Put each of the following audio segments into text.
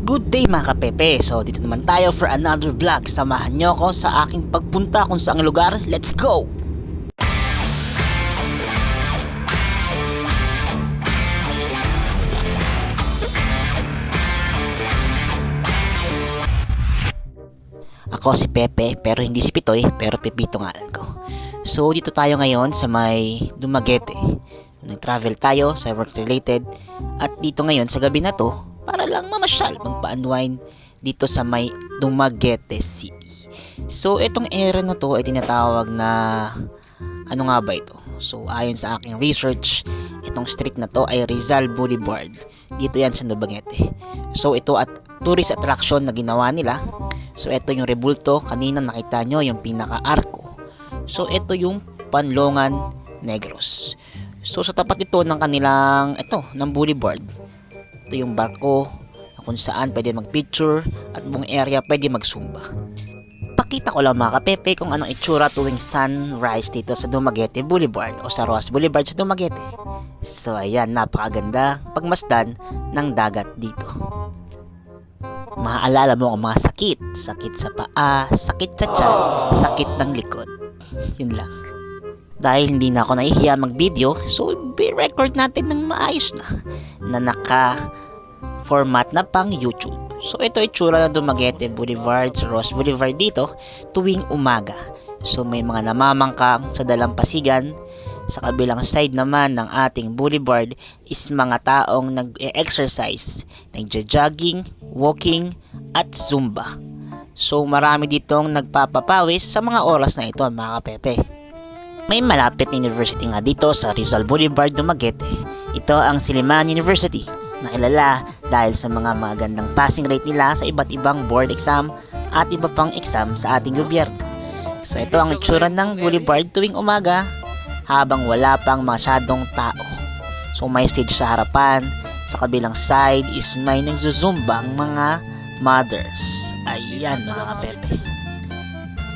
Good day mga kapepe, so dito naman tayo for another vlog. Samahan nyo ako sa aking pagpunta kung saang lugar. Let's go! Ako si Pepe, pero hindi si Pitoy, pero Pepito ngalan ko. So dito tayo ngayon sa may Dumaguete. Nag-travel tayo sa work related. At dito ngayon sa gabi na to, para lang mamasyal, magpa-unwind dito sa may Dumaguete City. So itong area na to ay tinatawag na, ano nga ba ito? So ayon sa aking research, itong street na to ay Rizal Boulevard. Dito yan sa Dumaguete. So ito at tourist attraction na ginawa nila. So ito yung Rebulto, kanina nakita nyo yung pinaka-arko. So ito yung Panlongan Negros. So sa tapat ito ng kanilang, ng boulevard, ito yung barko na kung saan pwede mag-picture at buong area pwede mag-zumba. Pakita ko lang mga kapepe kung anong itsura tuwing sunrise dito sa Dumaguete Boulevard o sa Roas Boulevard sa Dumaguete. So ayan, napakaganda pagmasdan ng dagat dito. Maaalala mo ang mga sakit sa paa, sakit sa tiyan, sakit ng likod. Yun lang. Dahil hindi na ako nahihiya mag-video, so i-record natin ng maayos na naka-format na pang YouTube. So ito itsura ng Dumaguete Boulevard sa Ross Boulevard dito tuwing umaga. So may mga namamangkang sa dalampasigan. Sa kabilang side naman ng ating boulevard is mga taong nag-exercise, nagja-jogging, walking, at zumba. So marami ditong nagpapapawis sa mga oras na ito mga kapepe. May malapit na university nga dito sa Rizal Boulevard, Dumaguete. Ito ang Silliman University, na kilala dahil sa mga magandang passing rate nila sa iba't ibang board exam at iba pang exam sa ating gobyerno. So ito ang itsura ng boulevard tuwing umaga habang wala pang masyadong tao. So may stage sa harapan, sa kabilang side is may nagzuzumbang mga mothers. Ayan mga kapete.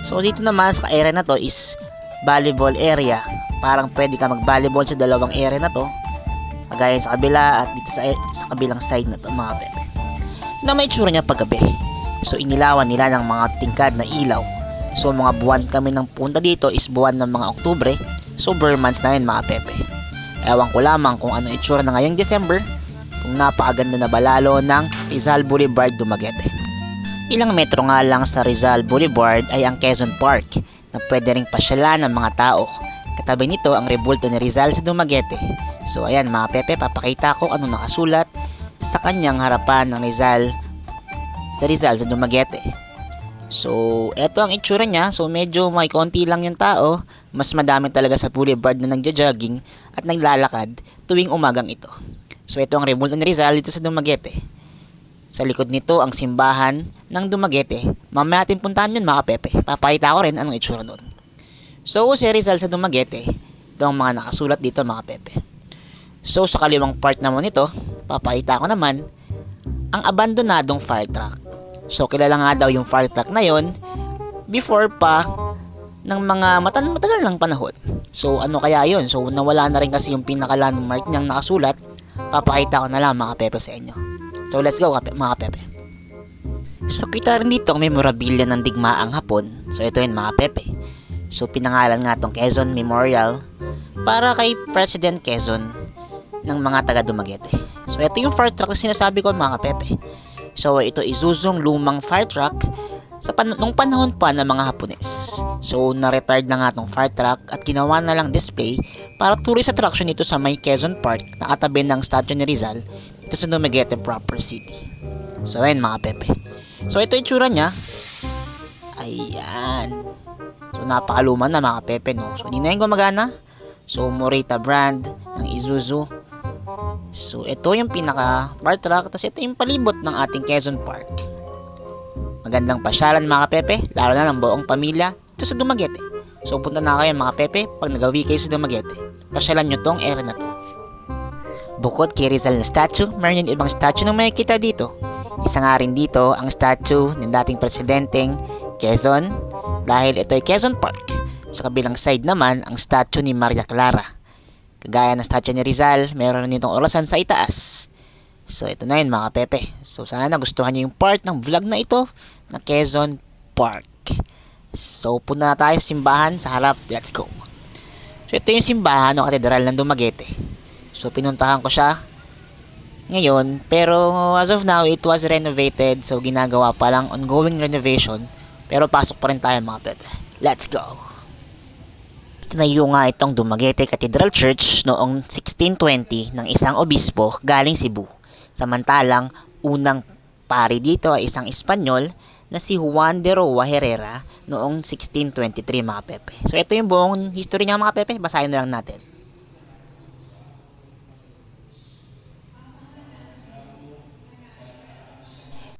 So dito naman sa area na to is volleyball area. Parang pwede ka mag-volleyball sa dalawang area na to, kagaya sa kabila at dito sa kabilang side na to mga pepe. Na may tsura niya paggabi. So inilawan nila ng mga tingkad na ilaw. So mga buwan kami ng punta dito is buwan ng mga Oktubre. So bare months na yun mga pepe. Ewan ko lamang kung ano itsura na ngayong December, kung napakaganda na balalo ng Rizal Boulevard, Dumaguete. Ilang metro nga lang sa Rizal Boulevard ay ang Quezon Park, na pwede ring pasyalan ng mga tao. Katabi nito ang Rebulto ni Rizal sa Dumaguete. So ayan mga pepe, papakita ko ano nakasulat sa kanyang harapan ng Rizal sa Dumaguete. So eto ang itsura niya. So medyo may konti lang yung tao. Mas madami talaga sa boulevard na nagja-jogging at naglalakad tuwing umagang ito. So ito ang Rebulto ni Rizal dito sa Dumaguete. Sa likod nito ang simbahan ng Dumaguete. Mamaya natin puntahan yun mga pepe. Papakita ko rin anong itsura nun. So si Rizal sa Dumaguete, ito ang mga nakasulat dito mga pepe. So sa kaliwang part naman nito, papakita ko naman ang abandonadong fire truck. So kilala nga daw yung fire truck na yon before pa ng mga matagal ng panahon. So ano kaya yun? So nawala na rin kasi yung pinaka-landmark niyang nakasulat. Papakita ko na lang mga pepe sa inyo. So let's go mga pepe. So kita rin dito ang memorabilia ng digmaang Hapon. So ito yun mga pepe. So pinangalan nga itong Quezon Memorial para kay President Quezon ng mga taga Dumaguete. So ito yung fire truck na sinasabi ko mga pepe. So ito Isuzong lumang fire truck nung panahon pa ng mga Hapones. So na-retired na nga itong fire truck at ginawa na lang display para tourist attraction ito sa may Quezon Park na katabi ng statue ni Rizal dito sa Dumaguete proper city. So ayun mga pepe. So ito yung tsura niya. Ayan. So napakaluma na mga pepe no. So hindi na yung gumagana. So Morita brand ng Isuzu. So ito yung pinaka fire truck. Tapos ito yung palibot ng ating Quezon Park. Magandang pasyalan mga pepe, lalo na ng buong pamilya ito sa Dumaguete. So punta na kayo mga pepe pag nagawi kayo sa Dumaguete. Pasyalan nyo tong area na to. Bukod kay Rizal na statue, mayroon yung ibang statue na makikita dito. Isa nga rin dito ang statue ng dating presidenteng Quezon dahil ito ay Quezon Park. Sa kabilang side naman ang statue ni Maria Clara. Kagaya ng statue ni Rizal, meron nitong orasan sa itaas. So ito na yun mga pepe. So sana nagustuhan nyo yung part ng vlog na ito na Quezon Park. So punta na tayo sa simbahan sa harap. Let's go. So ito yung simbahan o katedral ng Dumaguete. So pinuntahan ko siya ngayon, pero as of now it was renovated, so ginagawa pa lang, ongoing renovation, pero pasok pa rin tayo mga pepe. Let's go. Tinayo nga itong Dumaguete Cathedral Church noong 1620 ng isang obispo galing Cebu. Samantalang unang pari dito ay isang Espanyol na si Juan de Roa Herrera noong 1623 mga pepe. So ito yung buong history niya mga pepe, basahin na lang natin.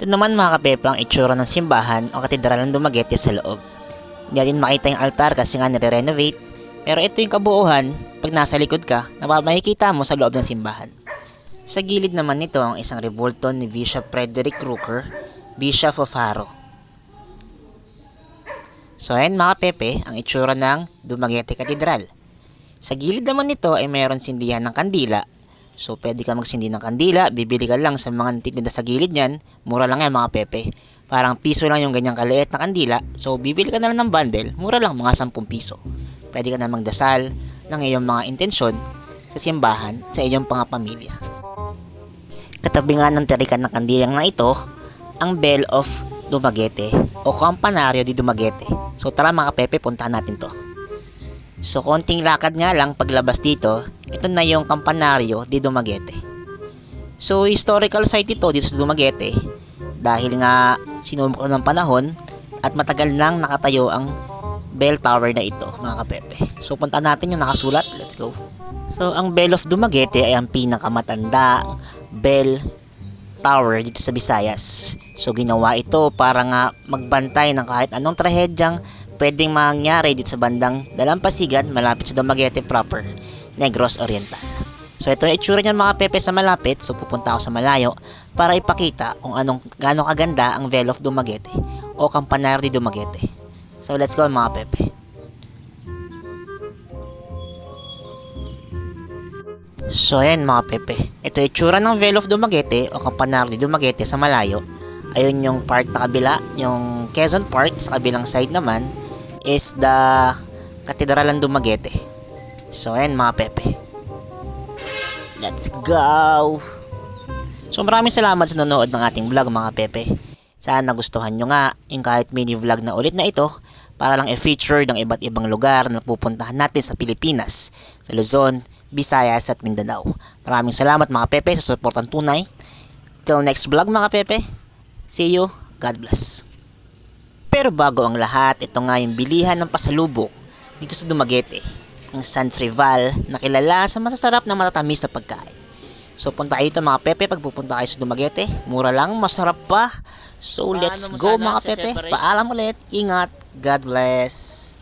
Ito naman mga kapepe ang itsura ng simbahan o katedral ng Dumaguete sa loob. Hindi natin makita yung altar kasi nga nire-renovate, pero ito yung kabuuhan pag nasa likod ka na makikita mo sa loob ng simbahan. Sa gilid naman nito ang isang rebulto ni Bishop Frederick Crooker, Bishop of Haro. So ayan mga pepe ang itsura ng Dumaguete Cathedral. Sa gilid naman nito ay mayroon sindihan ng kandila. So pwede ka magsindi ng kandila, bibili ka lang sa mga tinda sa gilid niyan, mura lang yan mga pepe. Parang piso lang yung ganyang kaliit na kandila, so bibili ka na lang ng bundle, mura lang mga 10 piso. Pwede ka na magdasal ng iyong mga intensyon sa simbahan sa iyong mga pamilya. Katabi nga ng tirikan ng kandilang na ito, ang Bell of Dumaguete o Campanario di Dumaguete. So tara mga pepe, puntahan natin to. So konting lakad nga lang paglabas dito, ito na yung Campanario di Dumaguete. So historical site ito dito sa Dumaguete dahil nga sinubok na ng panahon at matagal nang nakatayo ang bell tower na ito mga kapepe. So punta natin yung nakasulat, let's go. So ang Bell of Dumaguete ay ang pinakamatanda bell tower dito sa Visayas. So ginawa ito para nga magbantay ng kahit anong trahedyang pwedeng mangyari dito sa bandang Dalampasigan malapit sa Dumaguete proper, Negros Oriental. So ito yung itsura niyan mga pepe sa malapit. So pupunta ako sa malayo para ipakita kung gaano kaganda ang Bell of Dumaguete o Campanario di Dumaguete. So let's go mga pepe. So ayan mga pepe, ito yung itsura ng Bell of Dumaguete o Campanario di Dumaguete sa malayo. Ayun yung park na kabila, yung Quezon Park. Sa kabilang side naman is the Katedral ng Dumaguete. So ayan mga pepe, let's go. So maraming salamat sa nanonood ng ating vlog mga pepe. Sana nagustuhan nyo nga yung kahit mini vlog na ulit na ito para lang i-feature ng iba't ibang lugar na pupuntahan natin sa Pilipinas, sa Luzon, Visayas at Mindanao. Maraming salamat mga pepe sa suportang tunay. Till next vlog mga pepe, see you, God bless. Pero bago ang lahat, ito nga yung bilihan ng pasalubok dito sa Dumaguete, ang Sands Rival na kilala sa masasarap na matatamis na pagkain. So punta kayo dito mga pepe pag pupunta kayo sa Dumaguete, mura lang, masarap pa. So let's go mga pepe, paalam ulit, ingat, God bless.